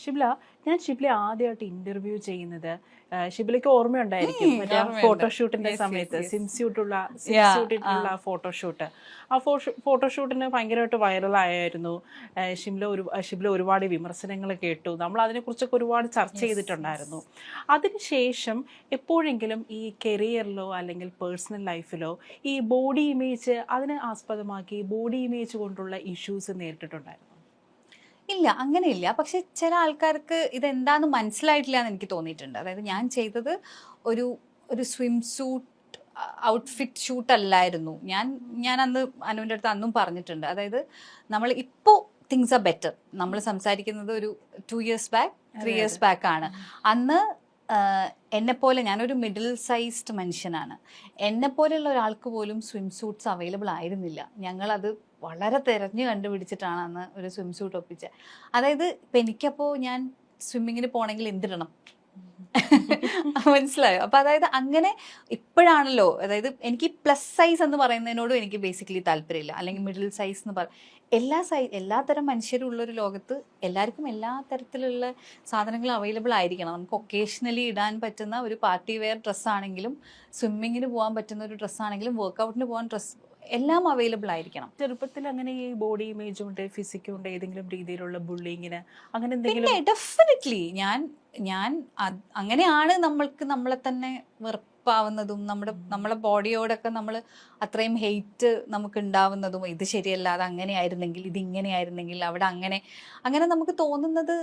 ഷിബ്ല, ഞാൻ ഷിബ്ലയെ ആദ്യമായിട്ട് ഇന്റർവ്യൂ ചെയ്യുന്നത് ഷിബ്ലയ്ക്ക് ഓർമ്മയുണ്ടായിരിക്കും മറ്റേ ഫോട്ടോഷൂട്ടിന്റെ സമയത്ത് സ്വിംസ്യൂട്ടിട്ടുള്ള ഫോട്ടോഷൂട്ട്. ആ ഫോട്ടോഷൂട്ടിന് ഭയങ്കരമായിട്ട് വൈറലായിരുന്നു. ഷിബ്ല ഒരുപാട് വിമർശനങ്ങൾ കേട്ടു. നമ്മൾ അതിനെക്കുറിച്ചൊക്കെ ഒരുപാട് ചർച്ച ചെയ്തിട്ടുണ്ടായിരുന്നു. അതിനുശേഷം എപ്പോഴെങ്കിലും ഈ കരിയറിലോ അല്ലെങ്കിൽ പേഴ്സണൽ ലൈഫിലോ ഈ ബോഡി ഇമേജ് അതിനെ ആസ്പദമാക്കി ബോഡി ഇമേജ് കൊണ്ടുള്ള ഇഷ്യൂസ് നേരിട്ടിട്ടുണ്ടായിരുന്നു? ഇല്ല, അങ്ങനെയില്ല. പക്ഷെ ചില ആൾക്കാർക്ക് ഇതെന്താന്ന് മനസ്സിലായിട്ടില്ല എന്ന് എനിക്ക് തോന്നിയിട്ടുണ്ട്. അതായത് ഞാൻ ചെയ്തത് ഒരു ഒരു സ്വിം സൂട്ട് ഔട്ട്ഫിറ്റ് ഷൂട്ട് അല്ലായിരുന്നു. ഞാൻ അന്ന് അനുവിൻ്റെ അടുത്ത് അന്നും പറഞ്ഞിട്ടുണ്ട്. അതായത് നമ്മൾ ഇപ്പോൾ തിങ്സ് ആർ ബെറ്റർ. നമ്മൾ സംസാരിക്കുന്നത് ഒരു 2 years ബാക്ക് 3 years ബാക്ക് ആണ്. അന്ന് എന്നെപ്പോലെ ഞാനൊരു മിഡിൽ സൈസ്ഡ് മനുഷ്യനാണ്. എന്നെപ്പോലെയുള്ള ഒരാൾക്ക് പോലും സ്വിം സൂട്ട്സ് അവൈലബിൾ ആയിരുന്നില്ല. ഞങ്ങളത് വളരെ തിരഞ്ഞു കണ്ടുപിടിച്ചിട്ടാണ് അന്ന് ഒരു സ്വിം സൂട്ട് ഒപ്പിച്ചത്. അതായത് ഇപ്പം എനിക്കപ്പോൾ ഞാൻ സ്വിമ്മിങ്ങിന് പോകണമെങ്കിൽ എന്തിടണം മനസ്സിലായോ? അപ്പം അതായത് അങ്ങനെ ഇപ്പോഴാണല്ലോ, അതായത് എനിക്ക് പ്ലസ് സൈസ് എന്ന് പറയുന്നതിനോടും എനിക്ക് ബേസിക്കലി താല്പര്യമില്ല. അല്ലെങ്കിൽ മിഡിൽ സൈസ് എന്ന് എല്ലാത്തരം മനുഷ്യരും ഉള്ളൊരു ലോകത്ത് എല്ലാവർക്കും എല്ലാ തരത്തിലുള്ള സാധനങ്ങളും അവൈലബിൾ ആയിരിക്കണം. നമുക്ക് ഒക്കേഷണലി ഇടാൻ പറ്റുന്ന ഒരു പാർട്ടി വെയർ ഡ്രസ്സാണെങ്കിലും, സ്വിമ്മിങ്ങിന് പോകാൻ പറ്റുന്ന ഒരു ഡ്രസ്സാണെങ്കിലും, വർക്കൗട്ടിന് പോകാൻ ഡ്രസ്സ് എല്ലാം അവൈലബിൾ ആയിരിക്കണം. ചെറുപ്പത്തിൽ അങ്ങനെ ഈ ബോഡി ഇമേജും ഉണ്ട്, ഫിസിക്കും ഉണ്ട്, ഏതെങ്കിലും രീതിയിലുള്ള ബുള്ളിങ്ങിന് അങ്ങനെ എന്തെങ്കിലും? പിന്നെ ഡെഫിനറ്റ്ലി ഞാൻ അങ്ങനെയാണ് നമ്മൾക്ക് നമ്മളെ തന്നെ വെറുപ്പാവുന്നതും നമ്മളെ ബോഡിയോടൊക്കെ നമ്മൾ അത്രയും ഹെയ്റ്റ് നമുക്ക് ഉണ്ടാവുന്നതും. ഇത് ശരിയല്ല, അത് അങ്ങനെയായിരുന്നെങ്കിൽ, ഇത് ഇങ്ങനെയായിരുന്നെങ്കിൽ, അവിടെ അങ്ങനെ നമുക്ക് തോന്നുന്നത്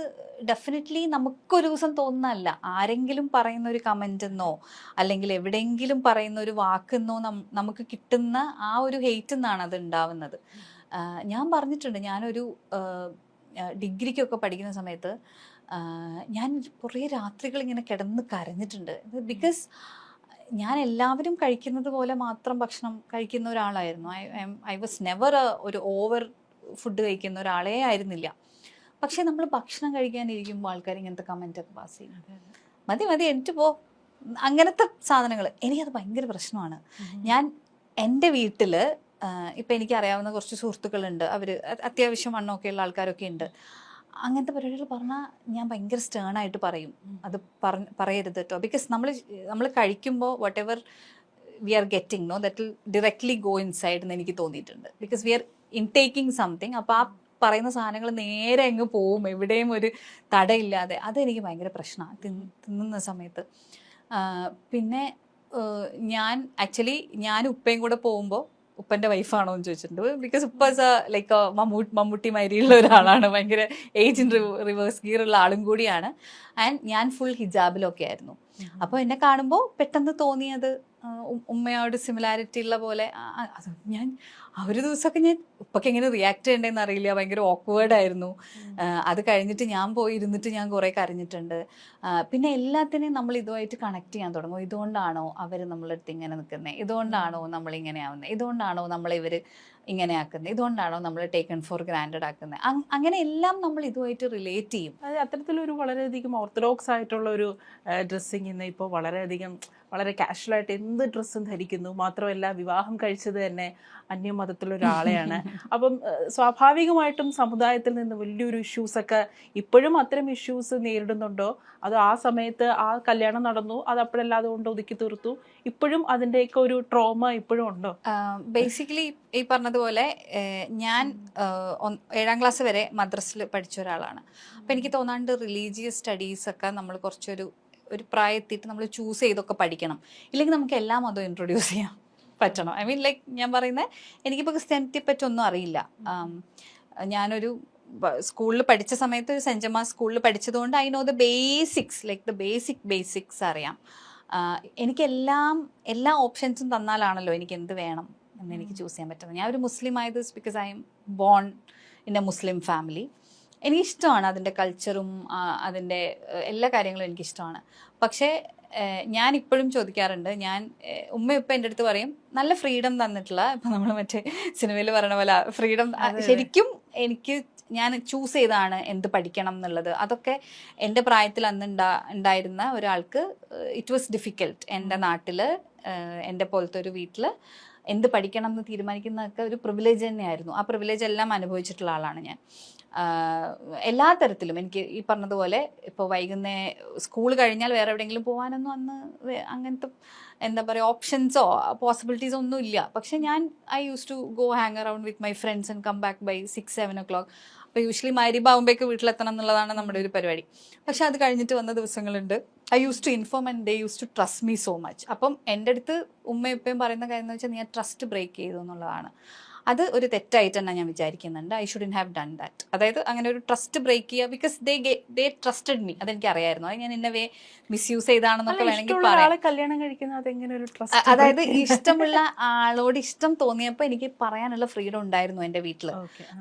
ഡെഫിനറ്റ്ലി നമുക്കൊരു ദിവസം തോന്നുന്നതല്ല. ആരെങ്കിലും പറയുന്ന ഒരു കമൻ്റ് അല്ലെങ്കിൽ എവിടെയെങ്കിലും പറയുന്ന ഒരു വാക്കെന്നോ നമുക്ക് കിട്ടുന്ന ആ ഒരു ഹെയ്റ്റ് നിന്നാണ് അത് ഉണ്ടാവുന്നത്. ഞാൻ പറഞ്ഞിട്ടുണ്ട്, ഞാനൊരു ഡിഗ്രിക്കൊക്കെ പഠിക്കുന്ന സമയത്ത് ഞാൻ കുറേ രാത്രികൾ ഇങ്ങനെ കിടന്ന് കരഞ്ഞിട്ടുണ്ട്. ബിക്കോസ് ഞാൻ എല്ലാവരും കഴിക്കുന്നത് പോലെ മാത്രം ഭക്ഷണം കഴിക്കുന്ന ഒരാളായിരുന്നു. ഐ വാസ് നെവർ ഒരു ഓവർ ഫുഡ് കഴിക്കുന്ന ഒരാളേ ആയിരുന്നില്ല. പക്ഷെ നമ്മൾ ഭക്ഷണം കഴിക്കാനിരിക്കുമ്പോൾ ആൾക്കാർ ഇങ്ങനത്തെ കമൻറ്റൊക്കെ പാസ് ചെയ്യും. മതി എനിക്ക് അങ്ങനത്തെ സാധനങ്ങൾ എനിക്കത് ഭയങ്കര പ്രശ്നമാണ്. ഞാൻ എൻ്റെ വീട്ടിൽ ഇപ്പം എനിക്കറിയാവുന്ന കുറച്ച് സുഹൃത്തുക്കളുണ്ട്. അവർ അത്യാവശ്യം വണ്ണമൊക്കെ ഉള്ള ആൾക്കാരൊക്കെ ഉണ്ട്. അങ്ങനത്തെ പരിപാടികൾ പറഞ്ഞാൽ ഞാൻ ഭയങ്കര സ്റ്റേണായിട്ട് പറയും, അത് പറയരുത് കേട്ടോ. ബിക്കോസ് നമ്മൾ കഴിക്കുമ്പോൾ whatever we are getting that will directly go inside എന്ന് എനിക്ക് തോന്നിയിട്ടുണ്ട്. Because we are intaking something. അപ്പോൾ ആ പറയുന്ന സാധനങ്ങൾ നേരെ അങ്ങ് പോവും, എവിടെയും ഒരു തടയില്ലാതെ. അതെനിക്ക് ഭയങ്കര പ്രശ്നമാണ് തിന്നുന്ന സമയത്ത്. പിന്നെ ഞാൻ ഉപ്പയും കൂടെ പോകുമ്പോൾ ഉപ്പൻ്റെ വൈഫാണോ എന്ന് ചോദിച്ചിട്ടുണ്ട്. ബിക്കോസ് ഉപ്പ ലൈക്ക് മമ്മൂട്ടി മാതിരിയുള്ള ഒരാളാണ്, ഭയങ്കര ഏജ് ഇൻ റിവേഴ്സ് ഗിയർ ഉള്ള ആളും കൂടിയാണ്. ആൻഡ് ഞാൻ ഫുൾ ഹിജാബിലൊക്കെ ആയിരുന്നു. അപ്പോൾ എന്നെ കാണുമ്പോൾ പെട്ടെന്ന് തോന്നിയത് ഉമ്മയോട് സിമിലാരിറ്റി ഉള്ള പോലെ. ഞാൻ ഒരു ദിവസമൊക്കെ ഞാൻ ഉപ്പൊക്കെ എങ്ങനെ റിയാക്ട് ചെയ്യേണ്ടതെന്ന് അറിയില്ല, ഭയങ്കര ഓക്വേർഡായിരുന്നു. അത് കഴിഞ്ഞിട്ട് ഞാൻ പോയിരുന്നിട്ട് ഞാൻ കുറേ കരഞ്ഞിട്ടുണ്ട്. പിന്നെ എല്ലാത്തിനെയും നമ്മൾ ഇതുമായിട്ട് കണക്ട് ചെയ്യാൻ തുടങ്ങും. ഇതുകൊണ്ടാണോ അവർ നമ്മളടുത്ത് ഇങ്ങനെ നിൽക്കുന്നത്, ഇതുകൊണ്ടാണോ നമ്മളിങ്ങനെ ആവുന്നത്, ഇതുകൊണ്ടാണോ നമ്മളിവർ ഇങ്ങനെ ആക്കുന്നത്, ഇതുകൊണ്ടാണോ നമ്മൾ ടേക്കൺ ഫോർ ഗ്രാൻഡഡ് ആക്കുന്നത്. അങ്ങനെ എല്ലാം നമ്മൾ ഇതുമായിട്ട് റിലേറ്റ് ചെയ്യും. അത് അത്തരത്തിലൊരു വളരെയധികം ഓർത്തഡോക്സ് ആയിട്ടുള്ള ഒരു ഡ്രസ്സിങ് ഇന്ന് ഇപ്പോൾ വളരെ കാഷ്വലായിട്ട് എന്ത് ഡ്രസ്സും ധരിക്കുന്നു. മാത്രമല്ല വിവാഹം കഴിച്ചത് തന്നെ അന്യമതത്തിലുള്ള ഒരാളെയാണ്. അപ്പം സ്വാഭാവികമായിട്ടും സമുദായത്തിൽ നിന്ന് വലിയൊരു ഇഷ്യൂസൊക്കെ ഇപ്പോഴും അത്തരം ഇഷ്യൂസ് നേരിടുന്നുണ്ടോ? അത് ആ സമയത്ത് ആ കല്യാണം നടന്നു, അത് അപ്പോഴല്ലാതെ കൊണ്ട് ഒതുക്കി തീർത്തു, ഇപ്പോഴും അതിൻ്റെയൊക്കെ ഒരു ട്രോമ ഇപ്പോഴും ഉണ്ടോ? ബേസിക്കലി ഈ പറഞ്ഞതുപോലെ ഞാൻ 7ാം ക്ലാസ് വരെ മദ്രസിൽ പഠിച്ച ഒരാളാണ്. അപ്പം എനിക്ക് തോന്നാണ്ട് റിലീജിയസ് സ്റ്റഡീസൊക്കെ നമ്മൾ കുറച്ചൊരു പ്രായത്തിട്ട് നമ്മൾ ചൂസ് ചെയ്തൊക്കെ പഠിക്കണം. ഇല്ലെങ്കിൽ നമുക്ക് എല്ലാ മതവും ഇൻട്രൊഡ്യൂസ് ചെയ്യാൻ പറ്റണം. ഐ മീൻ ലൈക്ക് ഞാൻ പറയുന്നത്, എനിക്കിപ്പോൾ ക്രിസ്ത്യാനിറ്റിയെ പറ്റി ഒന്നും അറിയില്ല. ഞാനൊരു സ്കൂളിൽ പഠിച്ച സമയത്ത് ഒരു സെൻറ്റ് ജമാസ് സ്കൂളിൽ പഠിച്ചതുകൊണ്ട് I know the basics, like the basics അറിയാം. എല്ലാ ഓപ്ഷൻസും തന്നാലാണല്ലോ എനിക്ക് എന്ത് വേണം എന്ന് എനിക്ക് ചൂസ് ചെയ്യാൻ പറ്റുന്നത്. ഞാൻ ഒരു മുസ്ലിം ആയത് because I M born in a Muslim family. എനിക്കിഷ്ടമാണ് അതിൻ്റെ കൾച്ചറും അതിൻ്റെ എല്ലാ കാര്യങ്ങളും എനിക്കിഷ്ടമാണ്. പക്ഷേ ഞാൻ ഇപ്പോഴും ചോദിക്കാറുണ്ട്, ഉമ്മ ഇപ്പം എൻ്റെ അടുത്ത് പറയും നല്ല ഫ്രീഡം തന്നിട്ടുള്ള, ഇപ്പം നമ്മൾ മറ്റേ സിനിമയിൽ പറയുന്ന പോലെ ഫ്രീഡം ശരിക്കും ഞാൻ ചൂസ് ചെയ്താണ് എന്ത് പഠിക്കണം എന്നുള്ളത്. അതൊക്കെ എൻ്റെ പ്രായത്തിൽ അന്ന് ഉണ്ടായിരുന്ന ഒരാൾക്ക് ഇറ്റ് വാസ് ഡിഫിക്കൽട്ട്. എൻ്റെ നാട്ടിൽ എൻ്റെ പോലത്തെ ഒരു വീട്ടിൽ എന്ത് പഠിക്കണം എന്ന് തീരുമാനിക്കുന്നതൊക്കെ ഒരു പ്രിവിലേജ് തന്നെയായിരുന്നു. ആ പ്രിവിലേജ് എല്ലാം അനുഭവിച്ചിട്ടുള്ള ആളാണ് ഞാൻ. എല്ലാ തരത്തിലും എനിക്ക് ഈ പറഞ്ഞതുപോലെ ഇപ്പോൾ സ്കൂൾ കഴിഞ്ഞാൽ വേറെ എവിടെയെങ്കിലും പോകാനൊന്നും അന്ന് അങ്ങനത്തെ എന്താ പറയുക ഓപ്ഷൻസോ പോസിബിലിറ്റീസോ ഒന്നും ഇല്ല. പക്ഷെ I use to go hang around with my friends and come back by 6-7 o'clock. അപ്പോൾ യൂഷ്വലി മഗ്‌രിബാവുമ്പോഴേക്ക് വീട്ടിലെത്തണം എന്നുള്ളതാണ് നമ്മുടെ ഒരു പരിപാടി. പക്ഷെ അത് കഴിഞ്ഞിട്ട് വന്ന ദിവസങ്ങളുണ്ട്. I use to inform and they use to trust me so much. അപ്പം എൻ്റെ അടുത്ത് ഉമ്മയും ഉപ്പയും പറയുന്ന കാര്യം എന്ന് വെച്ചാൽ നീ ട്രസ്റ്റ് ബ്രേക്ക് ചെയ്തു എന്നുള്ളതാണ്. അത് ഒരു തെറ്റായിട്ട് തന്നെ ഞാൻ വിചാരിക്കുന്നുണ്ട്. I shouldn't have done that. അതായത് അങ്ങനെ ഒരു ട്രസ്റ്റ് ബ്രേക്ക് ചെയ്യുക, ബിക്കോസ് ദേ ട്രസ്റ്റഡ് മീ. അതെനിക്ക് അറിയായിരുന്നു. അത് ഞാൻ ഇന്ന വേ മിസ്യൂസ് ചെയ്താണെന്നൊക്കെ വേണമെങ്കിൽ പറയാം. കല്യാണം കഴിക്കുന്നത് എങ്ങനെ ഒരു അതായത് ഇഷ്ടമുള്ള ആളോട് ഇഷ്ടം തോന്നിയപ്പോൾ എനിക്ക് പറയാനുള്ള ഫ്രീഡം ഉണ്ടായിരുന്നു എൻ്റെ വീട്ടിൽ.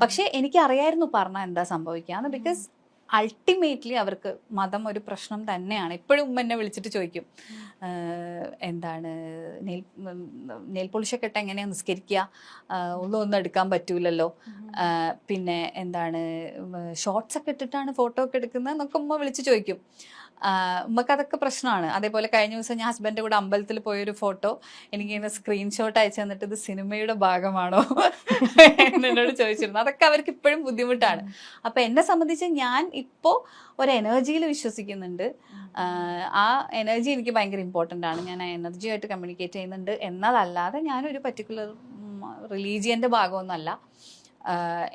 പക്ഷെ എനിക്ക് അറിയായിരുന്നു പറഞ്ഞാൽ എന്താ സംഭവിക്കാന്ന്. ബിക്കോസ് അൾട്ടിമേറ്റ്ലി അവർക്ക് മതം ഒരു പ്രശ്നം തന്നെയാണ്. ഇപ്പോഴും ഉമ്മ എന്നെ വിളിച്ചിട്ട് ചോദിക്കും, എന്താണ് നെയിൽ പോളിഷൊക്കെ ഇട്ട് എങ്ങനെയാണ് നിസ്കരിക്കുക, ഒന്നും എടുക്കാൻ പറ്റൂലല്ലോ, പിന്നെ എന്താണ് ഷോർട്സ് ഒക്കെ ഇട്ടിട്ടാണ് ഫോട്ടോ ഒക്കെ എടുക്കുന്നത് എന്നൊക്കെ ഉമ്മ വിളിച്ച് ചോദിക്കും. ഉമ്മക്ക് അതൊക്കെ പ്രശ്നമാണ്. അതേപോലെ കഴിഞ്ഞ ദിവസം ഞാൻ ഹസ്ബൻഡിൻ്റെ കൂടെ അമ്പലത്തിൽ പോയൊരു ഫോട്ടോ എനിക്കിങ്ങനെ സ്ക്രീൻഷോട്ട് അയച്ചു തന്നിട്ട് ഇത് സിനിമയുടെ ഭാഗമാണോ എന്നോട് ചോദിച്ചിരുന്നു. അതൊക്കെ അവർക്ക് ഇപ്പോഴും ബുദ്ധിമുട്ടാണ്. അപ്പം എന്നെ സംബന്ധിച്ച് ഞാൻ ഇപ്പോൾ ഒരു എനർജിയിൽ വിശ്വസിക്കുന്നുണ്ട്. ആ എനർജി എനിക്ക് ഭയങ്കര ഇമ്പോർട്ടൻ്റ് ആണ്. ഞാൻ ആ എനർജിയായിട്ട് കമ്മ്യൂണിക്കേറ്റ് ചെയ്യുന്നുണ്ട് എന്നതല്ലാതെ ഞാനൊരു പർട്ടിക്കുലർ റിലീജിയൻ്റെ ഭാഗമൊന്നുമല്ല.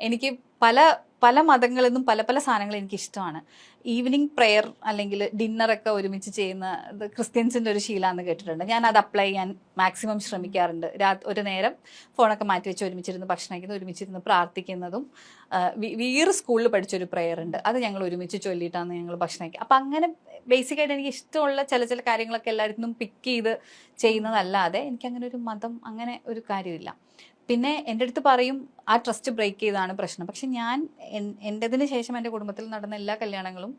എനിക്ക് പല മതങ്ങളിൽ നിന്നും പല സാധനങ്ങൾ എനിക്കിഷ്ടമാണ്. ഈവനിങ് പ്രെയർ അല്ലെങ്കിൽ ഡിന്നറൊക്കെ ഒരുമിച്ച് ചെയ്യുന്ന ക്രിസ്ത്യൻസിൻ്റെ ഒരു ശീലമാണെന്ന് കേട്ടിട്ടുണ്ട്. ഞാൻ അത് അപ്ലൈ ചെയ്യാൻ മാക്സിമം ശ്രമിക്കാറുണ്ട്. ഒരു നേരം ഫോണൊക്കെ മാറ്റി വെച്ച് ഒരുമിച്ചിരുന്ന് ഭക്ഷണം കഴിക്കുന്നത്, ഒരുമിച്ചിരുന്ന് പ്രാർത്ഥിക്കുന്നതും. വീർ സ്കൂളിൽ പഠിച്ചൊരു പ്രെയർ ഉണ്ട്, അത് ഞങ്ങൾ ഒരുമിച്ച് ചൊല്ലിയിട്ടാണ് ഞങ്ങൾ ഭക്ഷണം കഴിക്കുക. അപ്പം അങ്ങനെ ബേസിക്കായിട്ട് എനിക്ക് ഇഷ്ടമുള്ള ചില കാര്യങ്ങളൊക്കെ എല്ലായിടത്തും പിക്ക് ചെയ്ത് ചെയ്യുന്നതല്ലാതെ എനിക്കങ്ങനെ ഒരു മതം അങ്ങനെ ഒരു കാര്യമില്ല. പിന്നെ എൻ്റെ അടുത്ത് പറയും ആ ട്രസ്റ്റ് ബ്രേക്ക് ചെയ്താണ് പ്രശ്നം. പക്ഷെ ഞാൻ എൻ്റെതിന് ശേഷം എൻ്റെ കുടുംബത്തിൽ നടന്ന എല്ലാ കല്യാണങ്ങളും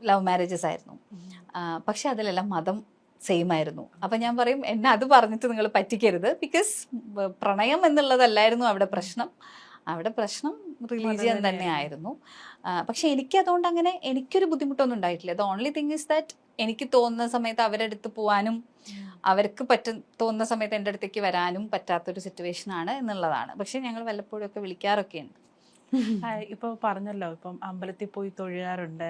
ലവ് മാരേജസ് ആയിരുന്നു. പക്ഷെ അതിലെല്ലാം മതം സെയിം ആയിരുന്നു. അപ്പം ഞാൻ പറയും എന്നെ അത് പറഞ്ഞിട്ട് നിങ്ങൾ പറ്റിക്കരുത്. ബിക്കോസ് പ്രണയം എന്നുള്ളതല്ലായിരുന്നു അവിടെ പ്രശ്നം. അവിടെ പ്രശ്നം റിലീജിയൻ തന്നെ ആയിരുന്നു. പക്ഷെ എനിക്ക് അതുകൊണ്ട് അങ്ങനെ എനിക്കൊരു ബുദ്ധിമുട്ടൊന്നും ഉണ്ടായിട്ടില്ല. The only thing is that എനിക്ക് തോന്നുന്ന സമയത്ത് അവരുടെ അടുത്ത് പോകാനും അവർക്ക് തോന്നുന്ന സമയത്ത് എൻ്റെ അടുത്തേക്ക് വരാനും പറ്റാത്തൊരു സിറ്റുവേഷൻ ആണ് എന്നുള്ളതാണ്. പക്ഷെ ഞങ്ങൾ വല്ലപ്പോഴും ഒക്കെ വിളിക്കാറൊക്കെ ഉണ്ട്. ഇപ്പോൾ പറഞ്ഞല്ലോ, ഇപ്പം അമ്പലത്തിൽ പോയി തൊഴുകാറുണ്ട്,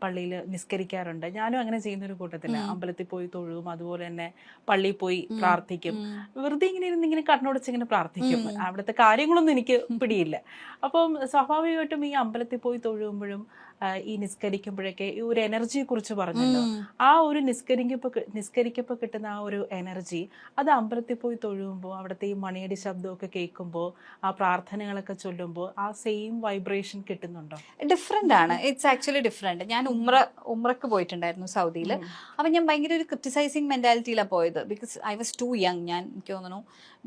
പള്ളിയിൽ നിസ്കരിക്കാറുണ്ട്. ഞാനും അങ്ങനെ ചെയ്യുന്നൊരു കൂട്ടത്തില്ല. അമ്പലത്തിൽ പോയി തൊഴുകും, അതുപോലെ തന്നെ പള്ളിയിൽ പോയി പ്രാർത്ഥിക്കും. വെറുതെ ഇങ്ങനെ കണ്ണോടിച്ച് ഇങ്ങനെ പ്രാർത്ഥിക്കും. അവിടുത്തെ കാര്യങ്ങളൊന്നും എനിക്ക് പിടിയില്ല. അപ്പം സ്വാഭാവികമായിട്ടും ഈ അമ്പലത്തിൽ പോയി തൊഴുകുമ്പോഴും ഈ നിസ്കരിക്കുമ്പോഴൊക്കെ ഈ ഒരു എനർജിയെ കുറിച്ച് പറഞ്ഞല്ലോ. ആ ഒരു നിസ്കരിക്കപ്പോൾ കിട്ടുന്ന ആ ഒരു എനർജി, അത് അമ്പലത്തിൽ പോയി തൊഴുകുമ്പോൾ അവിടുത്തെ ഈ മണിയടി ശബ്ദമൊക്കെ കേൾക്കുമ്പോൾ ആ പ്രാർത്ഥനകളൊക്കെ ചൊല്ലുമ്പോൾ ആ സെയിം വൈബ്രേഷൻ കിട്ടുന്നുണ്ടോ? ഡിഫറെന്റ് ആണ്. It's actually different. ഞാൻ ഉംറക്ക് പോയിട്ടുണ്ടായിരുന്നു സൗദിയിൽ. അപ്പം ഞാൻ ഭയങ്കര ഒരു ക്രിറ്റിസൈസിങ് മെന്റാലിറ്റിയിലാണ് പോയത്. Because I was too young. ഞാൻ എനിക്ക് തോന്നുന്നു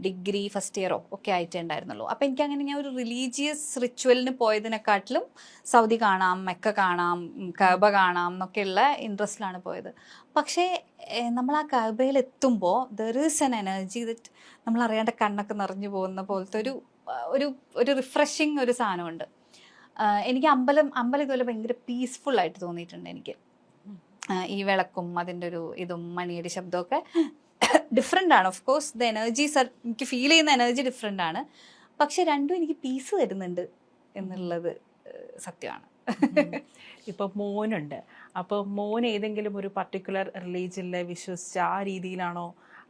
ഡിഗ്രി ഫസ്റ്റ് ഇയറോ ഒക്കെ ആയിട്ടേ ഉണ്ടായിരുന്നുള്ളൂ. അപ്പം എനിക്കങ്ങനെ ഞാൻ ഒരു റിലീജിയസ് റിച്വലിന് പോയതിനെക്കാട്ടിലും സൗദി കാണാം, മെക്ക കാണാം, കഅബ കാണാം എന്നൊക്കെയുള്ള ഇൻട്രസ്റ്റിലാണ് പോയത്. പക്ഷേ നമ്മൾ ആ കഅബയിൽ എത്തുമ്പോൾ there is N energy that നമ്മൾ അറിയാണ്ട് കണ്ണൊക്കെ നിറഞ്ഞു പോകുന്ന പോലത്തെ ഒരു റിഫ്രഷിങ് ഒരു സാധനമുണ്ട്. എനിക്ക് അമ്പലം ഇതുപോലെ ഭയങ്കര പീസ്ഫുൾ ആയിട്ട് തോന്നിയിട്ടുണ്ട് എനിക്ക്. ഈ വിളക്കും അതിൻ്റെ ഒരു ഇതും മണിയടി ശബ്ദമൊക്കെ ഡിഫറെൻ്റ് ആണ്. ഓഫ് കോഴ്സ് ദ എനർജീസ് എനിക്ക് ഫീൽ ചെയ്യുന്ന എനർജി ഡിഫറെൻ്റ് ആണ്. പക്ഷെ രണ്ടും എനിക്ക് പീസ് തരുന്നുണ്ട് എന്നുള്ളത് സത്യമാണ്. ഇപ്പൊ മോനുണ്ട്. അപ്പോൾ മോൻ ഏതെങ്കിലും ഒരു പർട്ടിക്കുലർ റിലീജിയനിലെ വിശ്വസിച്ച ആ രീതിയിലാണോ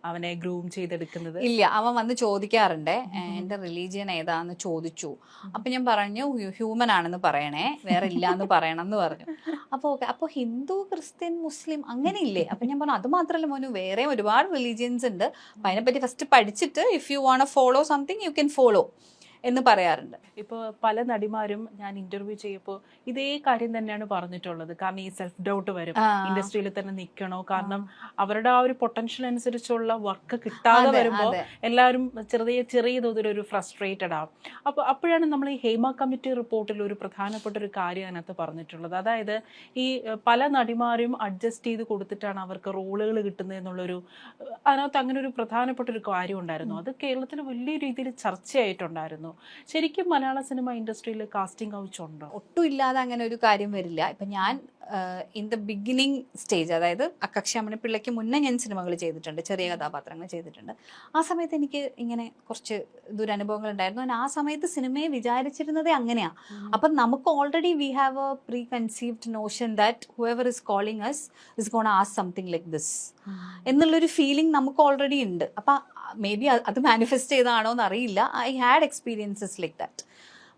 അവനെ ഗ്രൂം ചെയ്തെടുക്കുന്നത്? ഇല്ല, അവൻ വന്ന് ചോദിക്കാറുണ്ട് എൻ്റെ റിലീജിയൻ ഏതാന്ന് ചോദിച്ചു. അപ്പൊ ഞാൻ പറഞ്ഞു ഹ്യൂമൻ ആണെന്ന് പറയണേ, വേറെ ഇല്ലാന്ന് പറയണം എന്ന് പറഞ്ഞു. അപ്പോൾ ഹിന്ദു, ക്രിസ്ത്യൻ, മുസ്ലിം അങ്ങനെ ഇല്ലേ? അപ്പൊ ഞാൻ പറഞ്ഞു അത് മാത്രമല്ല മോനു, വേറെ ഒരുപാട് റിലീജിയൻസ് ഉണ്ട്. അപ്പൊ അതിനെപ്പറ്റി ഫസ്റ്റ് പഠിച്ചിട്ട് if you want follow something you can follow എന്ന് പറയാറുണ്ട്. ഇപ്പോൾ പല നടിമാരും ഞാൻ ഇന്റർവ്യൂ ചെയ്യപ്പോൾ ഇതേ കാര്യം തന്നെയാണ് പറഞ്ഞിട്ടുള്ളത്. കാരണം ഈ സെൽഫ് ഡൗട്ട് വരും, ഇൻഡസ്ട്രിയിൽ തന്നെ നിൽക്കണോ, കാരണം അവരുടെ ആ ഒരു പൊട്ടൻഷ്യൽ അനുസരിച്ചുള്ള വർക്ക് കിട്ടാതെ വരുമ്പോൾ എല്ലാവരും ചെറിയ തോതിലൊരു ഫ്രസ്ട്രേറ്റഡ് ആവും. അപ്പോഴാണ് നമ്മൾ ഈ ഹേമ കമ്മിറ്റി റിപ്പോർട്ടിൽ ഒരു പ്രധാനപ്പെട്ട ഒരു കാര്യം അതിനകത്ത് പറഞ്ഞിട്ടുള്ളത്. അതായത് ഈ പല നടിമാരും അഡ്ജസ്റ്റ് ചെയ്ത് കൊടുത്തിട്ടാണ് അവർക്ക് റോളുകൾ കിട്ടുന്നത് എന്നുള്ളൊരു, അതിനകത്ത് അങ്ങനെ ഒരു പ്രധാനപ്പെട്ട ഒരു കാര്യം ഉണ്ടായിരുന്നു. അത് കേരളത്തിൽ വലിയ രീതിയിൽ ചർച്ചയായിട്ടുണ്ടായിരുന്നു. ശരിക്കും മലയാള സിനിമ ഇൻഡസ്ട്രിയിൽ കാസ്റ്റിംഗ് കൗച്ച് ഉണ്ടോ? ഒട്ടും ഇല്ലാതെ അങ്ങനെ ഒരു കാര്യം വരില്ല. ഇപ്പം ഞാൻ ഇൻ ദ ബിഗിനിങ് സ്റ്റേജ്, അതായത് അക്കക്ഷ അമ്മണിപ്പിള്ളയ്ക്ക് മുന്നേ ഞാൻ സിനിമകൾ ചെയ്തിട്ടുണ്ട്, ചെറിയ കഥാപാത്രങ്ങൾ ചെയ്തിട്ടുണ്ട്. ആ സമയത്ത് എനിക്ക് ഇങ്ങനെ കുറച്ച് ദുരനുഭവങ്ങൾ ഉണ്ടായിരുന്നു. ആ സമയത്ത് സിനിമയെ വിചാരിച്ചിരുന്നതേ അങ്ങനെയാണ്. അപ്പം നമുക്ക് already we have a preconceived notion that whoever is calling us is gonna ask something like this എന്നുള്ളൊരു ഫീലിംഗ് നമുക്ക് ഓൾറെഡി ഉണ്ട്. അപ്പം മേ ബി അത് മാനിഫെസ്റ്റ് ചെയ്താണോ എന്ന് അറിയില്ല. I had experiences like that.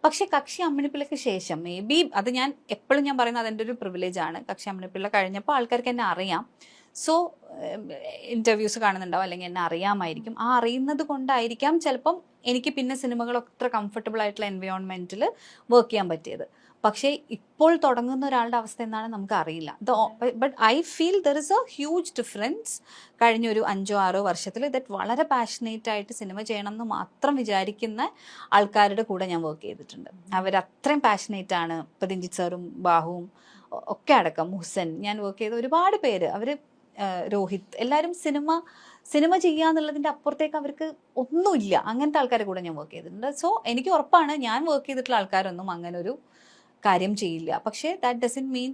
പക്ഷെ കക്ഷി അമ്മിണിപ്പിള്ളയ്ക്ക് ശേഷം മേ ബി അത് ഞാൻ എപ്പോഴും ഞാൻ പറയുന്നത് അതെൻ്റെ ഒരു പ്രിവിലേജ് ആണ്. കക്ഷി അമ്മിണിപ്പിള്ള കഴിഞ്ഞപ്പോൾ ആൾക്കാർക്ക് എന്നെ അറിയാം. സോ ഇൻ്റർവ്യൂസ് കാണുന്നുണ്ടാവും, അല്ലെങ്കിൽ എന്നെ അറിയാമായിരിക്കും. ആ അറിയുന്നത് കൊണ്ടായിരിക്കാം ചിലപ്പം എനിക്ക് പിന്നെ സിനിമകൾ അത്ര കംഫർട്ടബിൾ ആയിട്ടുള്ള എൻവയോൺമെൻറ്റിൽ വർക്ക് ചെയ്യാൻ പറ്റിയത്. പക്ഷേ ഇപ്പോൾ തുടങ്ങുന്ന ഒരാളുടെ അവസ്ഥ എന്താണ് നമുക്ക് അറിയില്ല. But I feel there is A huge difference കഴിഞ്ഞൊരു 5-6 വർഷത്തിൽ ദറ്റ് വളരെ പാഷനേറ്റ് ആയിട്ട് സിനിമ ചെയ്യണം എന്ന് മാത്രം വിചാരിക്കുന്ന ആൾക്കാരുടെ കൂടെ ഞാൻ വർക്ക് ചെയ്തിട്ടുണ്ട്. അവരത്രയും പാഷനേറ്റ് ആണ്. ഇപ്പം രഞ്ജിത്ത് സാറും ബാഹുവും ഒക്കെ അടക്കം, ഹുസൻ, ഞാൻ വർക്ക് ചെയ്ത ഒരുപാട് പേര്, അവർ രോഹിത്, എല്ലാവരും സിനിമ ചെയ്യുക എന്നുള്ളതിൻ്റെ അപ്പുറത്തേക്ക് അവർക്ക് ഒന്നുമില്ല. അങ്ങനത്തെ ആൾക്കാരുടെ കൂടെ ഞാൻ വർക്ക് ചെയ്തിട്ടുണ്ട്. സോ എനിക്ക് ഉറപ്പാണ് ഞാൻ വർക്ക് ചെയ്തിട്ടുള്ള ആൾക്കാരൊന്നും അങ്ങനെ ഒരു കാര്യം ചെയ്യില്ല. പക്ഷേ ദാറ്റ് ഡസൻറ്റ് മീൻ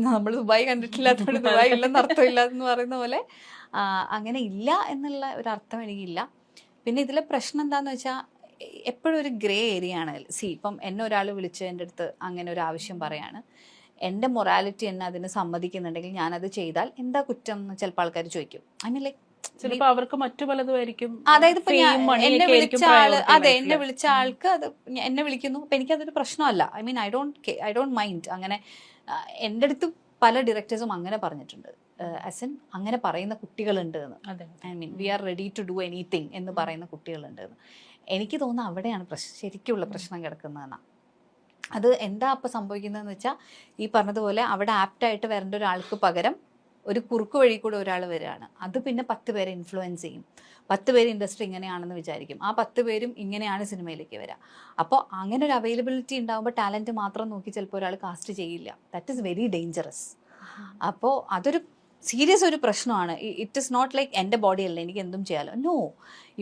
നമ്മൾ ദുബായ് കണ്ടിട്ടില്ലാത്തതുകൊണ്ട് ദുബായ് ഇല്ലെന്ന് അർത്ഥമില്ല എന്ന് പറയുന്ന പോലെ അങ്ങനെ ഇല്ല എന്നുള്ള ഒരർത്ഥം എനിക്കില്ല. പിന്നെ ഇതിലെ പ്രശ്നം എന്താണെന്ന് വെച്ചാൽ എപ്പോഴും ഒരു ഗ്രേ ഏരിയ ആണ്. ഇപ്പം എന്നെ ഒരാൾ വിളിച്ച് എൻ്റെ അടുത്ത് അങ്ങനെ ഒരു ആവശ്യം പറയാണ്, എൻ്റെ മൊറാലിറ്റി എന്നെ അതിന് സമ്മതിക്കുന്നുണ്ടെങ്കിൽ ഞാനത് ചെയ്താൽ എന്താ കുറ്റം എന്ന് ചിലപ്പോൾ ആൾക്കാർ ചോദിക്കും. ഐ മീൻ ലൈക്ക് ചിലപ്പോൾ അവർക്ക് മറ്റു പലതുമായിരിക്കും. അതായത് ഇപ്പൊ എന്നെ വിളിച്ച ആള്, അതെ, എന്നെ വിളിച്ച ആൾക്ക് അത് എന്നെ വിളിക്കുന്നു, അപ്പൊ എനിക്കതൊരു പ്രശ്നമല്ല. I mean I don't mind. അങ്ങനെ എൻ്റെ അടുത്ത് പല ഡയറക്ടേഴ്സും അങ്ങനെ പറഞ്ഞിട്ടുണ്ട്, ആസ് എൻ അങ്ങനെ പറയുന്ന കുട്ടികളുണ്ട് എന്ന്. I mean we are ready to do anything എന്ന് പറയുന്ന കുട്ടികളുണ്ട് എന്ന്. എനിക്ക് തോന്നുന്നു അവിടെയാണ് ശരിക്കുള്ള പ്രശ്നം കിടക്കുന്നതെന്നാണ്. അത് എന്താ അപ്പം സംഭവിക്കുന്നതെന്ന് വെച്ചാൽ, ഈ പറഞ്ഞതുപോലെ അവിടെ ആപ്റ്റായിട്ട് വരേണ്ട ഒരാൾക്ക് പകരം ഒരു കുറുക്ക് വഴി കൂടെ ഒരാൾ വരികയാണ്. അത് പിന്നെ 10 പേരെ ഇൻഫ്ലുവൻസ് ചെയ്യും. 10 പേര് ഇൻഡസ്ട്രി ഇങ്ങനെയാണെന്ന് വിചാരിക്കും. ആ 10 പേരും ഇങ്ങനെയാണ് സിനിമയിലേക്ക് വരിക. അപ്പോൾ അങ്ങനെ ഒരു അവൈലബിലിറ്റി ഉണ്ടാകുമ്പോൾ ടാലൻറ്റ് മാത്രം നോക്കി ചിലപ്പോൾ ഒരാൾ കാസ്റ്റ് ചെയ്യില്ല. That is very dangerous. അപ്പോൾ അതൊരു സീരിയസ് ഒരു പ്രശ്നമാണ്. ഇറ്റ് ഇസ് നോട്ട് ലൈക്ക് എൻ്റെ ബോഡി അല്ല എനിക്ക് എന്തും ചെയ്യാലോ. No,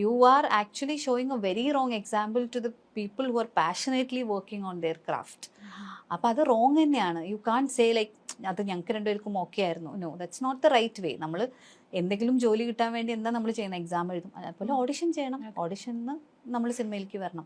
you are actually showing a very wrong example to the people who are passionately working on their craft. അപ്പോൾ അത് റോങ് തന്നെയാണ്. യു കാൺ സേ ലൈക്ക് അത് ഞങ്ങൾക്ക് രണ്ടുപേർക്കും ഓക്കെ ആയിരുന്നു. No, that's not the right way. നമ്മൾ എന്തെങ്കിലും ജോലി കിട്ടാൻ വേണ്ടി എന്താ നമ്മൾ ചെയ്യുന്ന, എക്സാം എഴുതും, അതുപോലെ ഓഡിഷൻ ചെയ്യണം. ഓഡിഷനിൽ നിന്ന് നമ്മൾ സിനിമയിലേക്ക് വരണം.